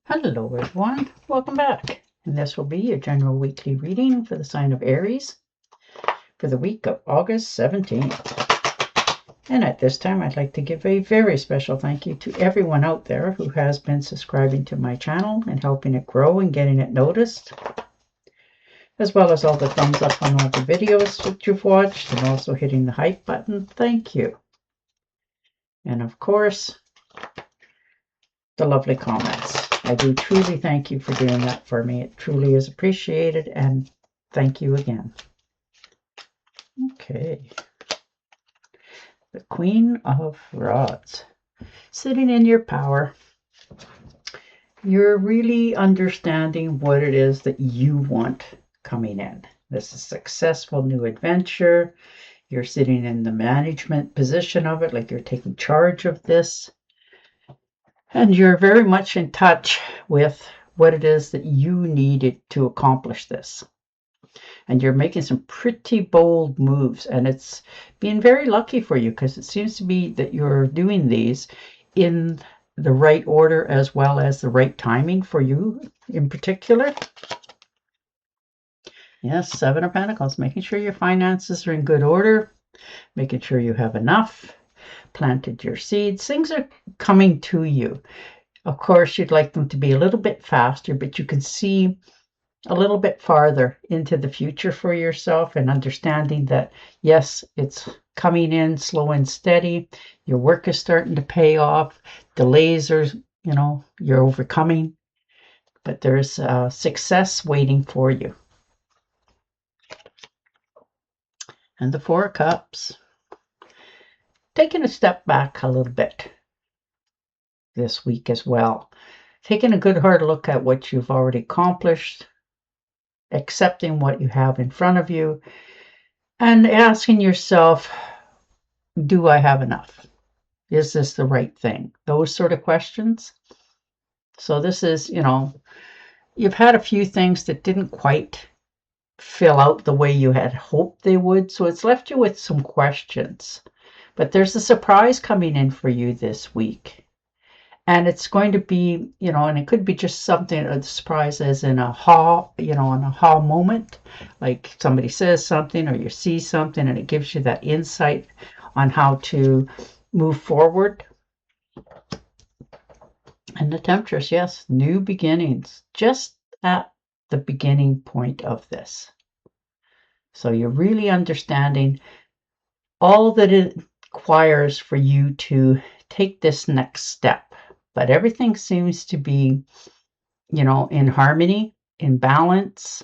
Hello everyone, welcome back. And this will be your general weekly reading for the sign of Aries for the week of August 17th. And at this time, I'd like to give a very special thank you to everyone out there who has been subscribing to my channel and helping it grow and getting it noticed, as well as all the thumbs up on all the videos that you've watched and also hitting the hype button. Thank you. And of course, the lovely comments. I do truly thank you for doing that for me. It truly is appreciated, and thank you again. Okay. The Queen of Rods. Sitting in your power. You're really understanding what it is that you want coming in. This is a successful new adventure. You're sitting in the management position of it, like you're taking charge of this. And you're very much in touch with what it is that you needed to accomplish this. And you're making some pretty bold moves. And it's been very lucky for you because it seems to be that you're doing these in the right order as well as the right timing for you in particular. Yes, Seven of Pentacles, making sure your finances are in good order, making sure you have enough, planted your seeds. Things are coming to you. Of course, you'd like them to be a little bit faster, but you can see a little bit farther into the future for yourself and understanding that, yes, it's coming in slow and steady. Your work is starting to pay off. Delays are, you're overcoming, but there's success waiting for you. And the Four of Cups. Taking a step back a little bit this week as well. Taking a good hard look at what you've already accomplished, accepting what you have in front of you, and asking yourself, do I have enough? Is this the right thing? Those sort of questions. So this is, you've had a few things that didn't quite fill out the way you had hoped they would. So it's left you with some questions. But there's a surprise coming in for you this week. And it's going to be, and it could be just something, a surprise as in a aha, an aha moment. Like somebody says something or you see something and it gives you that insight on how to move forward. And the Temptress, yes, new beginnings, just at the beginning point of this. So you're really understanding all that it requires for you to take this next step. But everything seems to be, in harmony, in balance.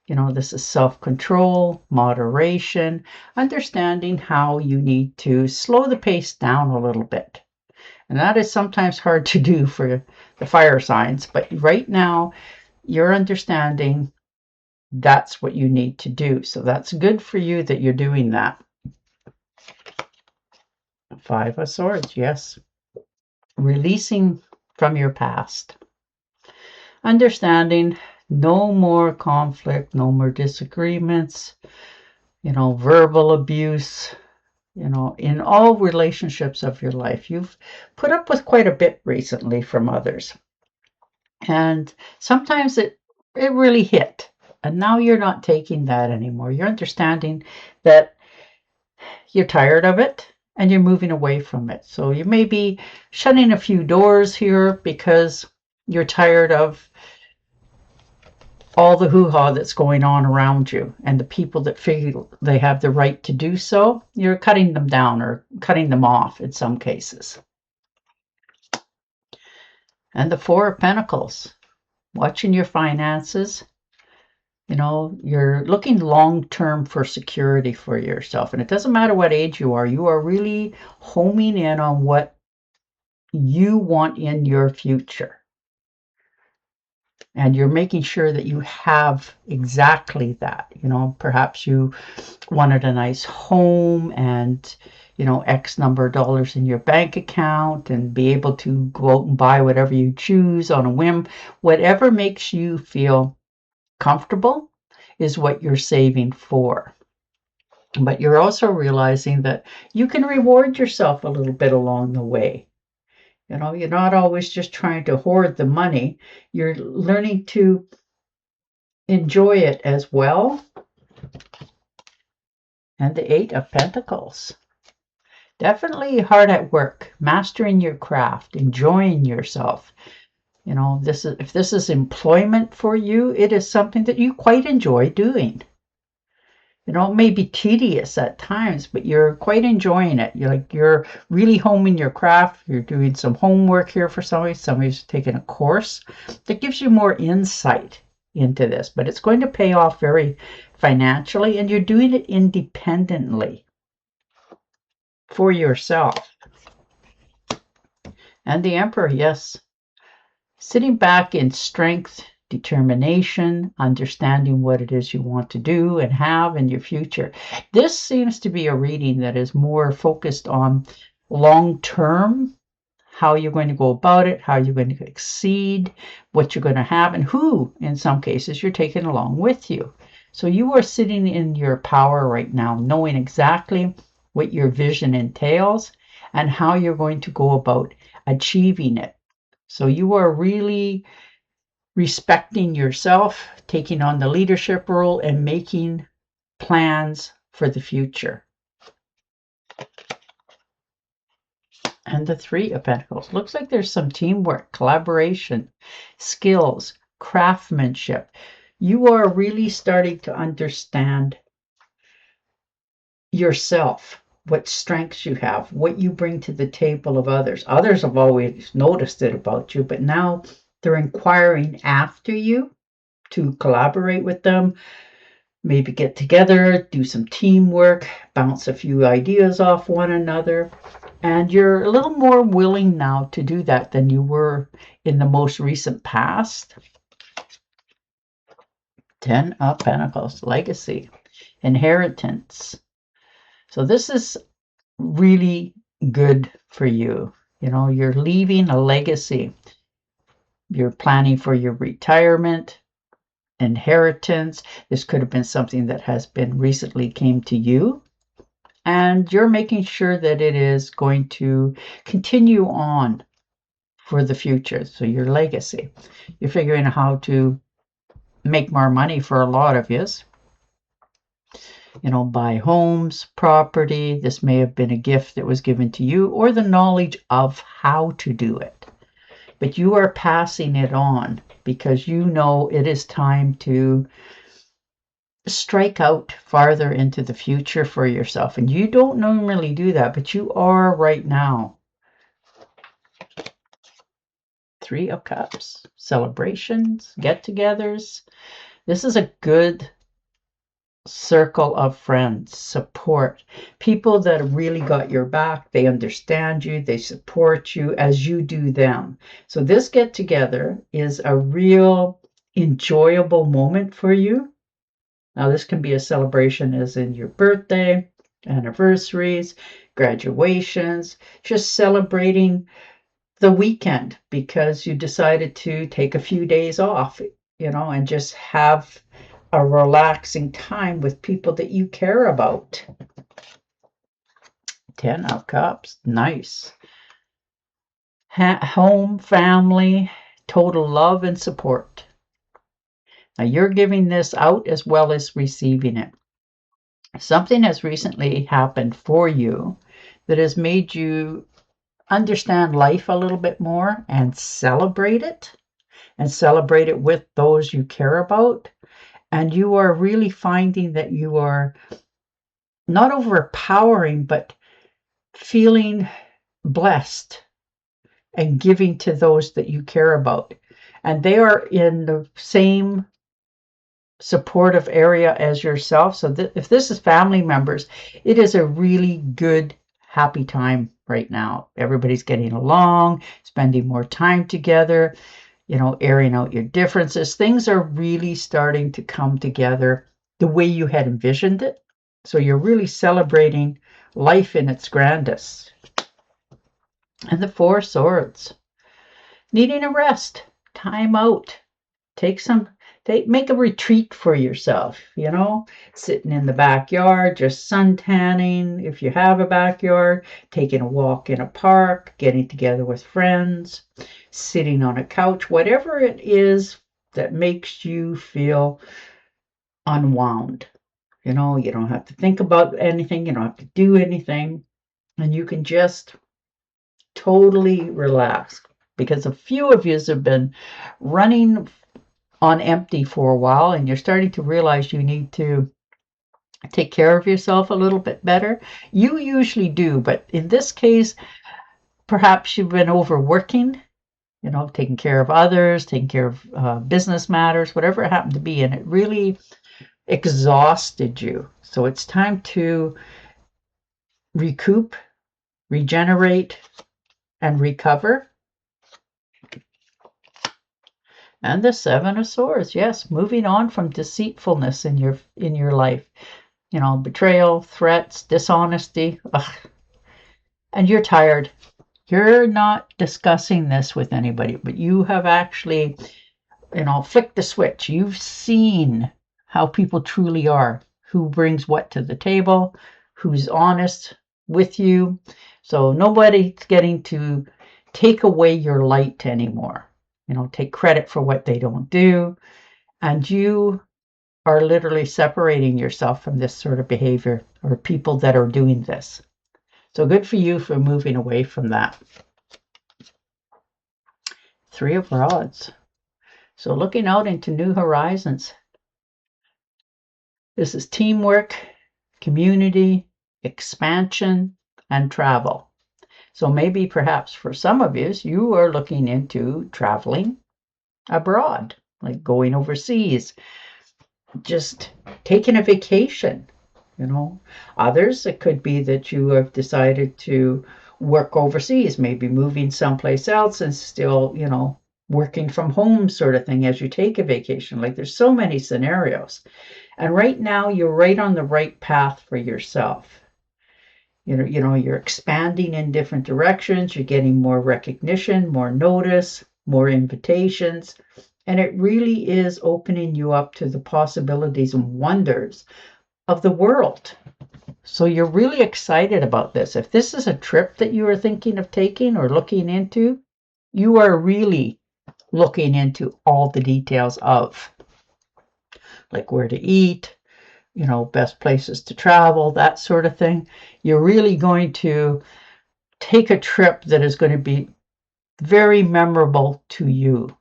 This is self-control, moderation, understanding how you need to slow the pace down a little bit. And that is sometimes hard to do for the fire signs. But right now, you're understanding that's what you need to do. So that's good for you that you're doing that. Five of Swords, yes. Releasing from your past. Understanding no more conflict, no more disagreements, verbal abuse, in all relationships of your life. You've put up with quite a bit recently from others. And sometimes it really hit. And now you're not taking that anymore. You're understanding that you're tired of it. And you're moving away from it. So you may be shutting a few doors here because you're tired of all the hoo-ha that's going on around you and the people that feel they have the right to do so. You're cutting them down or cutting them off in some cases. And the Four of Pentacles, watching your finances. You're looking long-term for security for yourself. And it doesn't matter what age you are really homing in on what you want in your future. And you're making sure that you have exactly that. Perhaps you wanted a nice home and, X number of dollars in your bank account and be able to go out and buy whatever you choose on a whim. Whatever makes you feel comfortable is what you're saving for. But you're also realizing that you can reward yourself a little bit along the way. You know, you're not always just trying to hoard the money. You're learning to enjoy it as well. And the Eight of Pentacles. Definitely hard at work, mastering your craft, enjoying yourself. You know, if this is employment for you, it is something that you quite enjoy doing. You know, it may be tedious at times, but you're quite enjoying it. You're really homing your craft. You're doing some homework here for somebody's taking a course that gives you more insight into this, but it's going to pay off very financially, and you're doing it independently for yourself. And the Emperor, yes, sitting back in strength, determination, understanding what it is you want to do and have in your future. This seems to be a reading that is more focused on long-term, how you're going to go about it, how you're going to exceed, what you're going to have, and who, in some cases, you're taking along with you. So you are sitting in your power right now, knowing exactly what your vision entails and how you're going to go about achieving it. So you are really respecting yourself, taking on the leadership role, and making plans for the future. And the Three of Pentacles. Looks like there's some teamwork, collaboration, skills, craftsmanship. You are really starting to understand yourself, what strengths you have, what you bring to the table of others. Others have always noticed it about you, but now they're inquiring after you to collaborate with them, maybe get together, do some teamwork, bounce a few ideas off one another. And you're a little more willing now to do that than you were in the most recent past. Ten of Pentacles, legacy, inheritance. So this is really good for you. You know, you're leaving a legacy. You're planning for your retirement, inheritance. This could have been something that has been recently came to you, and you're making sure that it is going to continue on for the future. So your legacy, you're figuring out how to make more money for a lot of yous. You know, buy homes, property. This may have been a gift that was given to you, or the knowledge of how to do it. But you are passing it on because you know it is time to strike out farther into the future for yourself. And you don't normally do that, but you are right now. Three of Cups, celebrations, get-togethers. This is a good circle of friends, support, people that really got your back. They understand you, they support you as you do them. So this get together is a real enjoyable moment for you. Now this can be a celebration as in your birthday, anniversaries, graduations, just celebrating the weekend because you decided to take a few days off, you know, and just have a relaxing time with people that you care about. Ten of Cups, nice. Home, family, total love and support. Now you're giving this out as well as receiving it. Something has recently happened for you that has made you understand life a little bit more and celebrate it with those you care about. And you are really finding that you are not overpowering, but feeling blessed and giving to those that you care about. And they are in the same supportive area as yourself. So if this is family members, it is a really good, happy time right now. Everybody's getting along, spending more time together, you know, airing out your differences. Things are really starting to come together the way you had envisioned it. So you're really celebrating life in its grandest. And the Four of Swords. Needing a rest, time out. Take some Make a retreat for yourself, you know, sitting in the backyard, just sun tanning if you have a backyard, taking a walk in a park, getting together with friends, sitting on a couch, whatever it is that makes you feel unwound. You know, you don't have to think about anything, you don't have to do anything, and you can just totally relax. Because a few of you have been running on empty for a while, and you're starting to realize you need to take care of yourself a little bit better. You usually do, but in this case, perhaps you've been overworking, you know, taking care of others, taking care of business matters, whatever it happened to be, and it really exhausted you. So it's time to recoup, regenerate, and recover. And the Seven of Swords, yes, moving on from deceitfulness in your life. You know, betrayal, threats, dishonesty. Ugh. And you're tired. You're not discussing this with anybody, but you have actually, you know, flicked the switch. You've seen how people truly are, who brings what to the table, who's honest with you. So nobody's getting to take away your light anymore. You know, take credit for what they don't do. And you are literally separating yourself from this sort of behavior or people that are doing this. So good for you for moving away from that. Three of Rods. So looking out into new horizons. This is teamwork, community, expansion, and travel. So maybe perhaps for some of you are looking into traveling abroad, like going overseas, just taking a vacation, you know. Others, it could be that you have decided to work overseas, maybe moving someplace else and still, you know, working from home sort of thing as you take a vacation. Like there's so many scenarios. And right now you're right on the right path for yourself. You know, you're expanding in different directions, you're getting more recognition, more notice, more invitations, and it really is opening you up to the possibilities and wonders of the world. So you're really excited about this. If this is a trip that you are thinking of taking or looking into, you are really looking into all the details of, like where to eat, you know, best places to travel, that sort of thing. You're really going to take a trip that is going to be very memorable to you.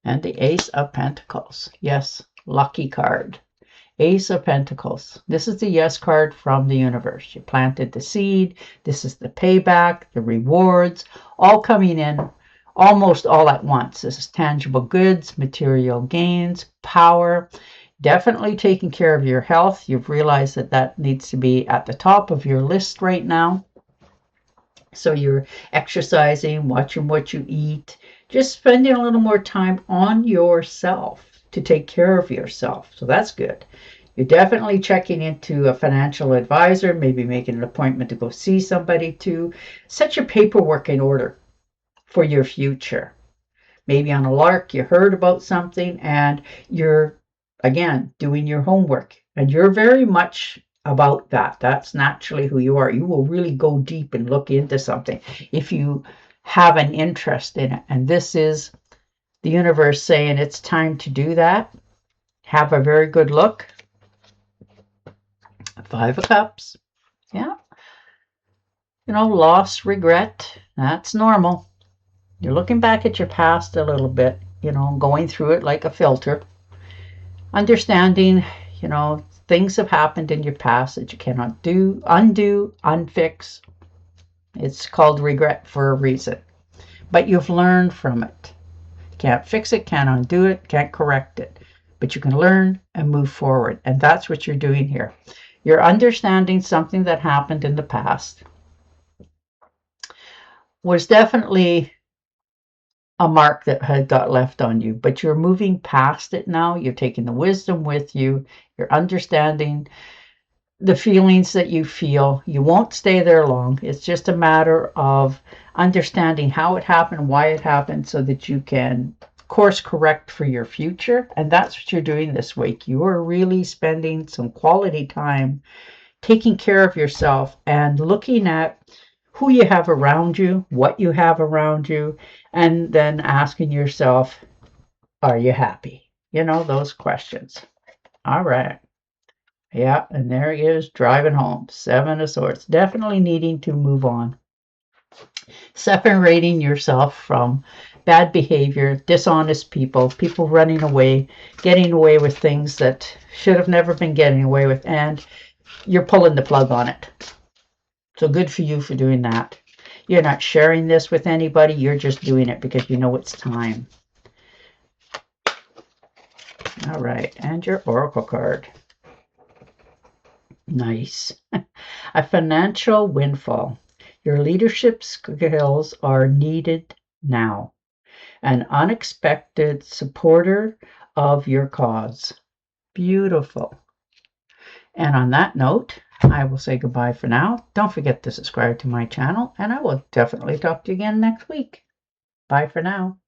And the Ace of Pentacles. Yes, lucky card. Ace of Pentacles. This is the yes card from the universe. You planted the seed. This is the payback, the rewards, all coming in almost all at once. This is tangible goods, material gains, power. Definitely taking care of your health. You've realized that that needs to be at the top of your list right now. So you're exercising, watching what you eat, just spending a little more time on yourself to take care of yourself. So that's good. You're definitely checking into a financial advisor, maybe making an appointment to go see somebody to set your paperwork in order for your future. Maybe on a lark, you heard about something and you're, again, doing your homework. And you're very much about that. That's naturally who you are. You will really go deep and look into something if you have an interest in it. And this is the universe saying it's time to do that. Have a very good look. Five of Cups. Yeah. You know, loss, regret, that's normal. You're looking back at your past a little bit, you know, going through it like a filter. Understanding, you know, things have happened in your past that you cannot undo, unfix. It's called regret for a reason. But you've learned from it. Can't fix it, can't undo it, can't correct it. But you can learn and move forward. And that's what you're doing here. You're understanding something that happened in the past. Was definitely a mark that had got left on you, but you're moving past it now. You're taking the wisdom with you. You're understanding the feelings that you feel. You won't stay there long. It's just a matter of understanding how it happened, why it happened, so that you can course correct for your future. And that's what you're doing this week. You are really spending some quality time taking care of yourself and looking at who you have around you, what you have around you, and then asking yourself, are you happy? You know, those questions. All right. Yeah, and there he is driving home. 7 of Swords. Definitely needing to move on. Separating yourself from bad behavior, dishonest people, people running away, getting away with things that should have never been getting away with, and you're pulling the plug on it. So good for you for doing that. You're not sharing this with anybody. You're just doing it because you know it's time. All right, and your Oracle card. Nice. A financial windfall. Your leadership skills are needed now. An unexpected supporter of your cause. Beautiful. And on that note, I will say goodbye for now. Don't forget to subscribe to my channel, and I will definitely talk to you again next week. Bye for now.